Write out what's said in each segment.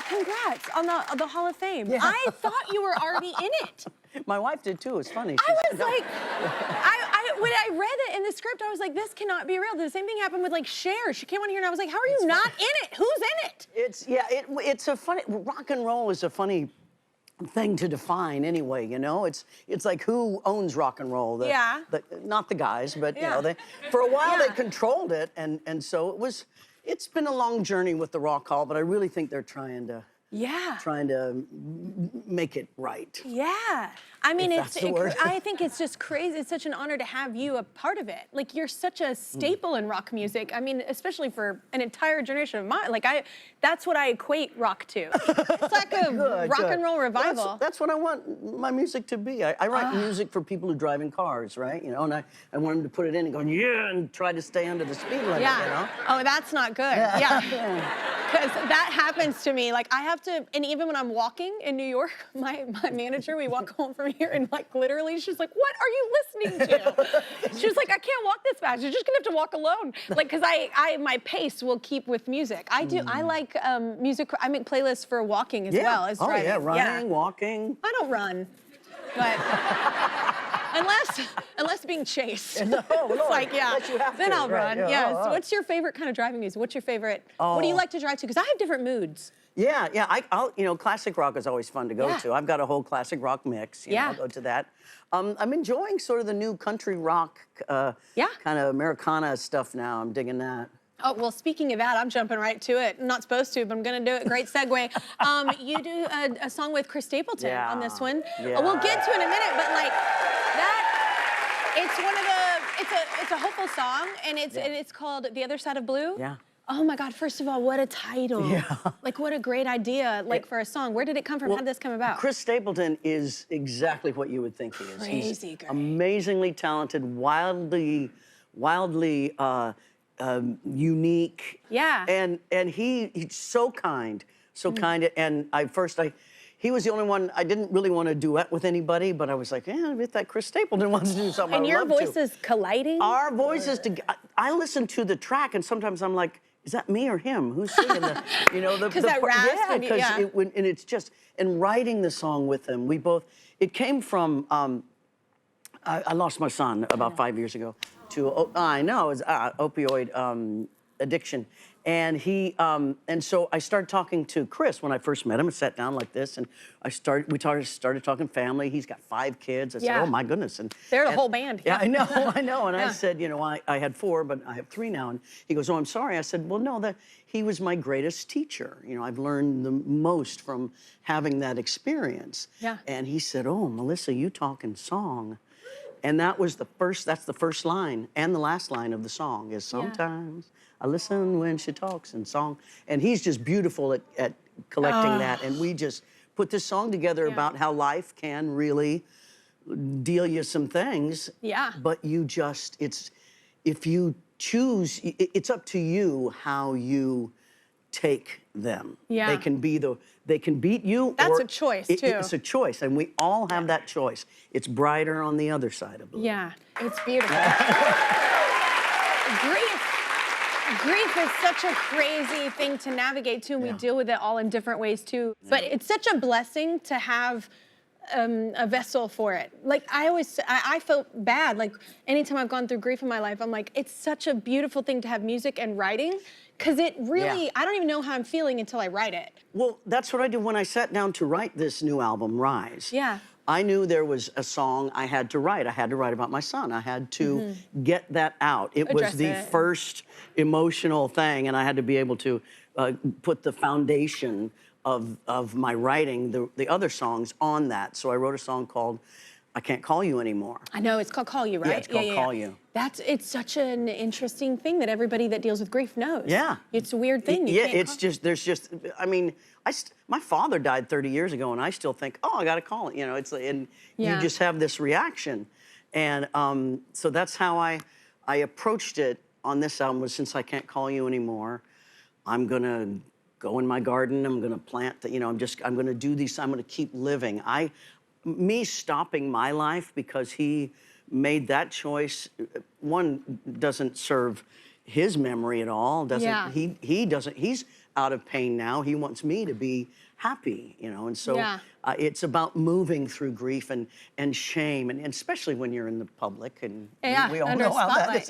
Congrats on the Hall of Fame. Yeah. I thought you were already in it. My wife did too. It's funny. I was like, when I read it in the script, I was like, this cannot be real. The same thing happened with like Cher. She came on here and I was like, how are you not in it? Who's in it? It's a funny, rock and roll is a funny thing to define anyway, you know? It's like who owns rock and roll? Not the guys, but you know, for a while they controlled it, and so it's been a long journey with the Rock Hall, but I really think they're trying to make it right. Yeah. I mean, I think it's just crazy. It's such an honor to have you a part of it. Like, you're such a staple in rock music. I mean, especially for an entire generation of mine. Like, that's what I equate rock to. It's like a rock and roll revival. That's what I want my music to be. I write music for people who drive in cars, right? You know, and I want them to put it in and go, yeah, and try to stay under the speed limit, you know? Oh, that's not good. Yeah. Because that happens to me. Like, I have to, and even when I'm walking in New York, my manager, we walk home from here, and like literally she's like, what are you listening to? She was like, I can't walk this fast. You're just gonna have to walk alone. Like, because my pace will keep with music. I like music. I make playlists for walking as well as driving. Yeah, running, walking. I don't run, but unless being chased. No, it's like, then I'll run. Yeah. So what's your favorite kind of driving music? What's your favorite? What do you like to drive to? Because I have different moods. Yeah. I'll you know, classic rock is always fun to go to. I've got a whole classic rock mix. You know, I'll go to that. I'm enjoying sort of the new country rock, kind of Americana stuff now. I'm digging that. Oh, well, speaking of that, I'm jumping right to it. I'm not supposed to, but I'm going to do it. Great segue. You do a song with Chris Stapleton on this one. Yeah. We'll get to it in a minute, but like that, it's one of the, it's a hopeful song, and it's called The Other Side of Blue. Yeah. Oh my God, first of all, what a title. Yeah. Like, what a great idea, like, for a song. Where did it come from? How did this come about? Chris Stapleton is exactly what you would think he is. Crazy He's great. Amazingly talented, wildly unique. Yeah. And he's so kind, and he was the only one, I didn't really want to duet with anybody, but I was like, yeah, if that Chris Stapleton wants to do something, and I would your love to. voices colliding? Our voices, I listen to the track, and sometimes I'm like, is that me or him? Who's singing the, you know, the Because that rasp. and it's just, and writing the song with him, it came from, I lost my son about 5 years ago to, I know, it was opioid addiction. And and so I started talking to Chris when I first met him. I sat down like this, and we started talking family. He's got 5 kids. I said, oh my goodness. And they're the whole band. Yeah, I know. And I said, you know, I had 4, but I have 3 now. And he goes, oh, I'm sorry. I said, well, no, he was my greatest teacher. You know, I've learned the most from having that experience. Yeah. And he said, oh, Melissa, you talking song. And that's the first line and the last line of the song is sometimes I listen when she talks in song. And he's just beautiful at collecting that. And we just put this song together about how life can really deal you some things. Yeah. But if you choose, it's up to you how you take them. Yeah. They can beat you. That's a choice, too. It's a choice, and we all have that choice. It's brighter on the other side of blue. Yeah, it's beautiful. Grief is such a crazy thing to navigate, too, and we deal with it all in different ways, too. But it's such a blessing to have a vessel for it. Like, I felt bad. Like, anytime I've gone through grief in my life, I'm like, it's such a beautiful thing to have music and writing, because it really, I don't even know how I'm feeling until I write it. Well, that's what I did when I sat down to write this new album, Rise. Yeah. I knew there was a song I had to write. I had to write about my son. I had to get that out. It was the first emotional thing, and I had to be able to put the foundation of my writing, the other songs, on that. So I wrote a song called I Can't Call You Anymore. I know, it's called Call You, right? Yeah, it's called Call You. It's such an interesting thing that everybody that deals with grief knows. Yeah. It's a weird thing. I mean, my father died 30 years ago, and I still think, oh, I got to call it. You know, you just have this reaction. And so that's how I approached it on this album, was since I Can't Call You Anymore, I'm going to go in my garden, I'm going to plant, I'm going to do these, I'm going to keep living. Me stopping my life because he made that choice, one, doesn't serve his memory at all. He doesn't, he's out of pain now. He wants me to be happy, you know, and so it's about moving through grief and shame, and especially when you're in the public, and we all know how that is.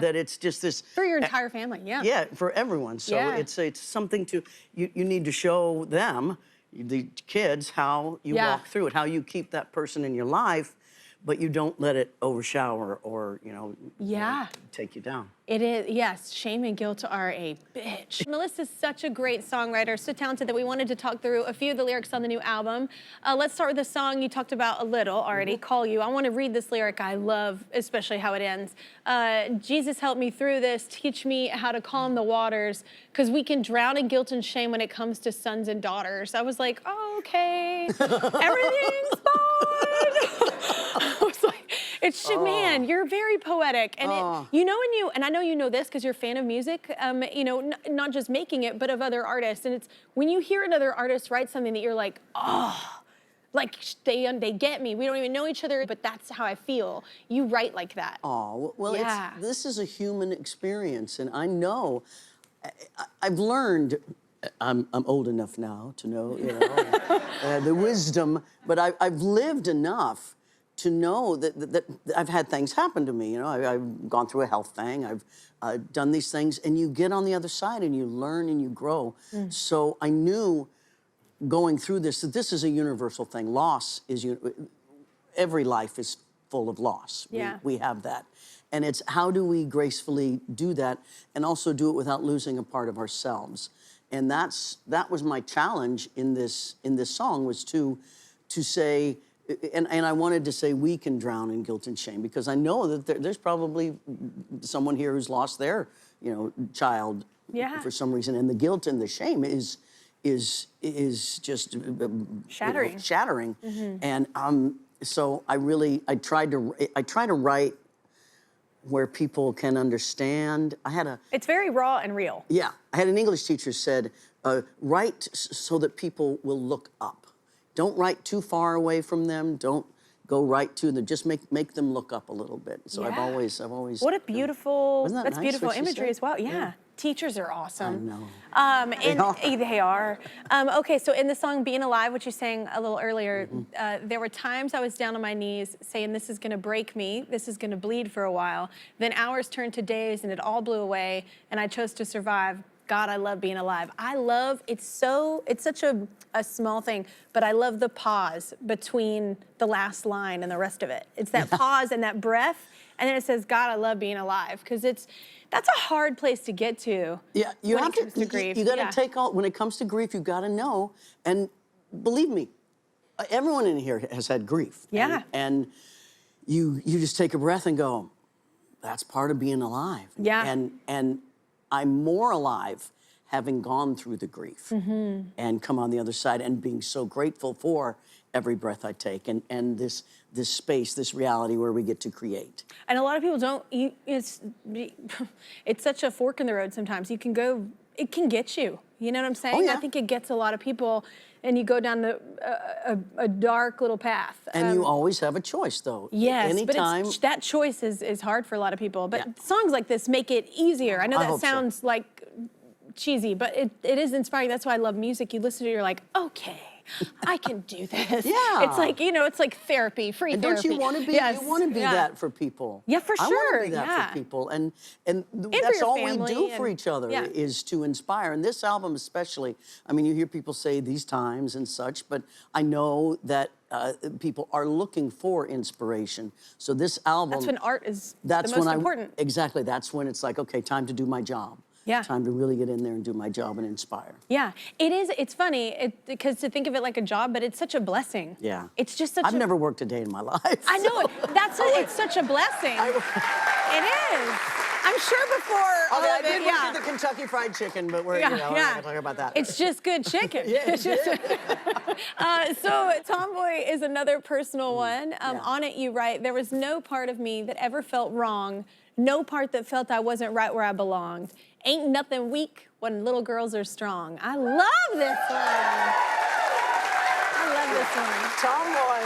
That it's just this for your entire family. Yeah, for everyone. So it's something to you need to show them, the kids, how you walk through it, how you keep that person in your life, but you don't let it overshadow or, you know, take you down. It is, yes, shame and guilt are a bitch. Melissa's such a great songwriter, so talented that we wanted to talk through a few of the lyrics on the new album. Let's start with the song you talked about a little already, Call You. I want to read this lyric. I love especially how it ends. Jesus, help me through this. Teach me how to calm the waters, because we can drown in guilt and shame when it comes to sons and daughters. I was like, oh, okay, everything's fine. I was like, it's, man, you're very poetic. And it, you know, and I know you know this because you're a fan of music, you know, not just making it, but of other artists. And it's when you hear another artist write something that you're like, oh, like they get me. We don't even know each other, but that's how I feel. You write like that. Oh, well, this is a human experience. And I know, I've learned, I'm old enough now to know, you know, the wisdom, but I've lived enough to know that I've had things happen to me. You know, I've gone through a health thing. I've done these things, and you get on the other side, and you learn and you grow. So I knew going through this that this is a universal thing. Loss is every life is full of loss. We have that, and it's how do we gracefully do that, and also do it without losing a part of ourselves. And that was my challenge in this song, was to say. And I wanted to say we can drown in guilt and shame, because I know that there's probably someone here who's lost their, you know, child for some reason, and the guilt and the shame is just shattering. You know, shattering. And so I try to write where people can understand. It's very raw and real. Yeah, I had an English teacher said, write so that people will look up. Don't write too far away from them. Don't go right to them. Just make them look up a little bit. So I've always. What a beautiful. That's nice, beautiful imagery as well. Yeah. Teachers are awesome. I know. They are. Okay, so in the song "Being Alive," which you sang a little earlier, there were times I was down on my knees saying, "This is gonna break me. This is gonna bleed for a while." Then hours turned to days, and it all blew away, and I chose to survive. God, I love being alive. It's such a small thing, but I love the pause between the last line and the rest of it. It's that pause and that breath, and then it says, God, I love being alive, because that's a hard place to get to. Yeah, you have to grief. You gotta take all, when it comes to grief, you gotta know, and believe me, everyone in here has had grief. Yeah. And you just take a breath and go, that's part of being alive. Yeah. And I'm more alive having gone through the grief and come on the other side and being so grateful for every breath I take and this space, this reality where we get to create. And a lot of people don't, it's such a fork in the road sometimes. You can go, it can get you. You know what I'm saying? Oh, yeah. I think it gets a lot of people, and you go down a dark little path. And you always have a choice, though. Yes, anytime. But that choice is hard for a lot of people. But songs like this make it easier. I know that sounds like cheesy, but it is inspiring. That's why I love music. You listen to it, you're like, okay, I can do this. Yeah. It's like, you know, it's like therapy, free and therapy. Don't you want to be? Yes. You want to be that for people. Yeah, for sure. I want to be that for people, and that's all we do for each other is to inspire. And this album especially. I mean, you hear people say these times and such, but I know that people are looking for inspiration. So this album. That's when art is the most important. Exactly. That's when it's like, okay, time to do my job. Yeah. Time to really get in there and do my job and inspire. Yeah, it is. It's funny because to think of it like a job, but it's such a blessing. Yeah. It's just such. I've never worked a day in my life. I know it. It's such a blessing. It is. I'm sure before. I did work at the Kentucky Fried Chicken, but we're we're not gonna talk about that. It's just good chicken. Yeah. So Tomboy is another personal one. On it, you write, "There was no part of me that ever felt wrong. No part that felt I wasn't right where I belonged. Ain't nothing weak when little girls are strong." I love this one. I love this one. Tomboy.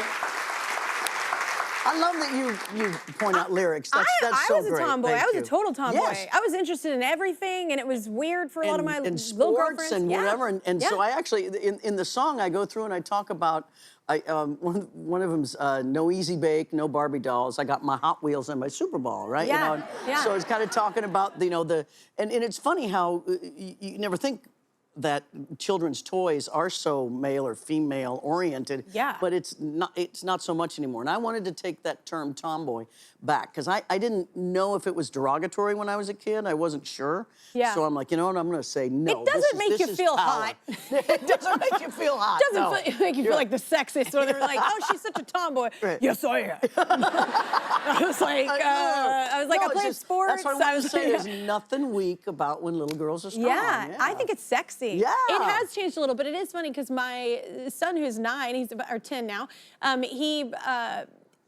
I love that you point out lyrics. That's so I was a great. tomboy. Thank I was you. a total tomboy. Yes. I was interested in everything, and it was weird for a lot of my and little sports girlfriends. and whatever. And Yeah. so I actually, in the song, I go through and I talk about, one of them's no Easy Bake, no Barbie dolls. I got my Hot Wheels and my Super Bowl, right? Yeah, You know? yeah. So it's kind of talking about, you know, and it's funny how you never think that children's toys are so male or female oriented. Yeah. But it's not so much anymore. And I wanted to take that term tomboy back because I didn't know if it was derogatory when I was a kid. I wasn't sure. Yeah. So I'm like, you know what? I'm going to say no. It doesn't make this you is feel power. hot. It doesn't make you feel hot. Doesn't make you feel like the sexiest. Or they're like, oh, she's such a tomboy. Right. Yes, I am. I was like, No, I it's played just- sports. That's what I I wanted was to say. like, There's nothing weak about when little girls are strong. yeah, I think it's sexy. Yeah. It has changed a little, but it is funny because my son, who's 9, he's about, or 10 now,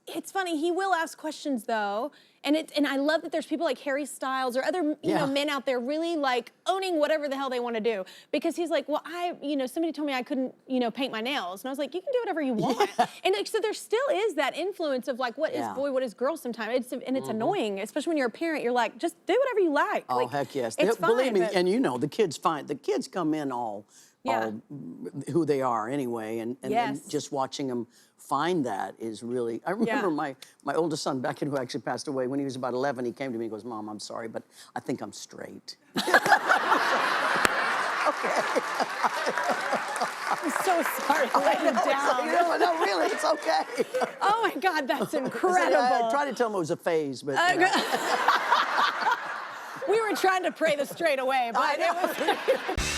it's funny, he will ask questions though, and I love that there's people like Harry Styles or other you know men out there really like owning whatever the hell they want to do, because he's like, well, somebody told me I couldn't paint my nails, and I was like, you can do whatever you want. And like, so there still is that influence of like what is boy, what is girl sometimes. It's annoying, especially when you're a parent. You're like, just do whatever you like. Oh, like, heck yes. It's fine, Believe me, but- and the kids come in all who they are anyway, and just watching them find that is really. I remember my oldest son, Beckett, who actually passed away when he was about 11. He came to me and goes, "Mom, I'm sorry, but I think I'm straight." Okay. I'm so sorry to let you down. No, really, it's okay. Oh my God, that's incredible. I tried to tell him it was a phase, but. We were trying to pray the straight away, but it was.